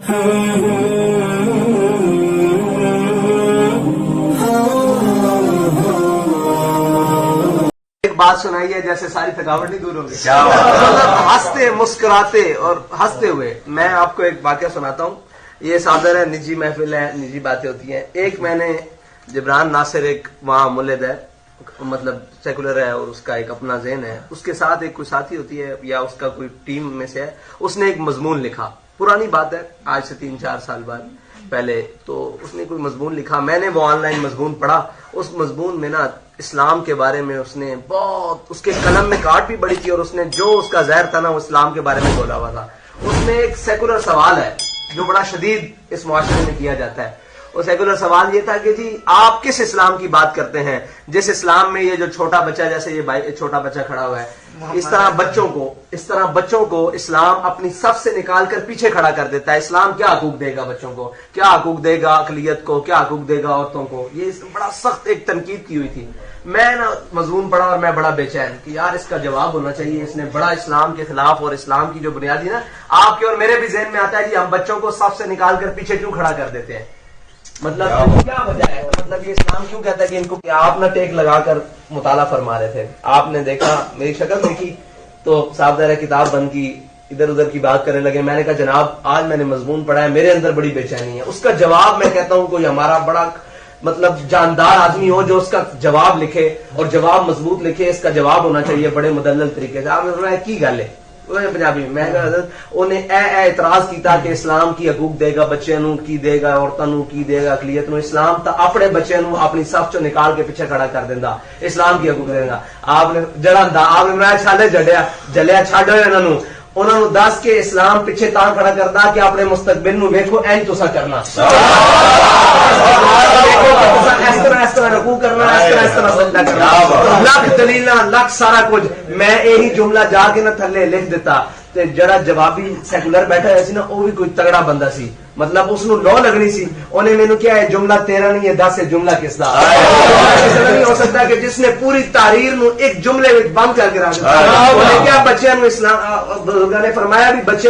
ایک بات سنائیے جیسے ساری تھکاوٹ نہیں دور ہوگی، ہنستے مسکراتے اور ہنستے ہوئے. میں آپ کو ایک واقعہ سناتا ہوں. یہ صادر ہے، نجی محفل ہے، نجی باتیں ہوتی ہیں. ایک میں نے جبران ناصر، ایک وہاں مولد ہے، مطلب سیکولر ہے اور اس کا ایک اپنا ذہن ہے، اس کے ساتھ ایک کوئی ساتھی ہوتی ہے یا اس کا کوئی ٹیم میں سے ہے. اس نے ایک مضمون لکھا، پرانی بات ہے، آج سے 3-4 سال بعد پہلے. تو اس نے کوئی مضمون لکھا، میں نے وہ آن لائن مضمون پڑھا. اس مضمون میں نا اسلام کے بارے میں اس نے بہت، اس کے قلم میں کاٹ بھی بڑی تھی اور اس نے جو اس کا زہر تھا نا وہ اسلام کے بارے میں بولا ہوا تھا. اس میں ایک سیکولر سوال ہے جو بڑا شدید اس معاشرے میں کیا جاتا ہے. وہ سیکولر سوال یہ تھا کہ جی آپ کس اسلام کی بات کرتے ہیں؟ جس اسلام میں یہ جو چھوٹا بچہ، جیسے یہ چھوٹا بچہ کھڑا ہوا ہے، اس طرح بچوں کو اسلام اپنی صف سے نکال کر پیچھے کھڑا کر دیتا ہے. اسلام کیا حقوق دے گا بچوں کو، کیا حقوق دے گا اقلیت کو، کیا حقوق دے گا عورتوں کو؟ یہ بڑا سخت ایک تنقید کی ہوئی تھی. میں نا مضمون پڑھا اور میں بڑا بے چین کہ یار اس کا جواب ہونا چاہیے. اس نے بڑا اسلام کے خلاف اور اسلام کی جو بنیادی نا آپ کے اور میرے بھی ذہن میں آتا ہے کہ ہم بچوں کو صف سے نکال کر پیچھے کیوں کھڑا کر دیتے ہیں؟ مطلب کیا وجہ ہے؟ مطلب یہ اسلام کیوں کہتا ہے کہ ان کو، کہ آپ نہ ٹیک لگا کر مطالعہ فرما رہے تھے، آپ نے دیکھا، میری شکل دیکھی تو صاحب دائرہ کتاب بند کی، ادھر ادھر کی بات کرنے لگے. میں نے کہا جناب آج میں نے مضمون پڑھا ہے، میرے اندر بڑی بے چینی ہے. اس کا جواب میں کہتا ہوں کوئی ہمارا بڑا مطلب جاندار آدمی ہو جو اس کا جواب لکھے اور جواب مضبوط لکھے. اس کا جواب ہونا چاہیے بڑے مدلل طریقے سے. آپ نے فرمایا کی گل ہے پنجابی میں انہیں اعتراض کیتا کہ اسلام کی حقوق دے گا بچے نو، کی دے گا عورتوں نو، کی دے گا اقلیت نو. اسلام تا اپنے بچے نو اپنی صف چوں نکال کے پیچھے کھڑا کر دیندا، اسلام کی حقوق دے گا. آپ نے آپ نے چھالے جلیا چھڈ ہوئے انہوں نے دس کے اسلام پیچھے تاں کھڑا کردا کہ اپنے مستقبل نو ویکھو، اینج تسا کرنا، اس طرح رکوع کرنا، اس طرح سجدہ کرنا. لکھ دلیلاں، لکھ سارا کچھ. میں یہی جملہ جا کے نہ تھلے لکھ دیتا تے جڑا جوابی سیکولر بیٹھا ہوا سی نا وہ بھی کوئی تگڑا بندہ سی، مطلب اس نو لو لگنی سی. انہیں مینوں کیا ہے جملہ تیرا نہیں ہے 10 ہے، جملہ کس دا نہیں ہو سکتا کہ جس نے پوری تحریر نو ایک جملے میں بند کر کے رکھ دیا. انہیں کیا بچیاں نو اسلام، بزرگاں نے فرمایا بھی بچے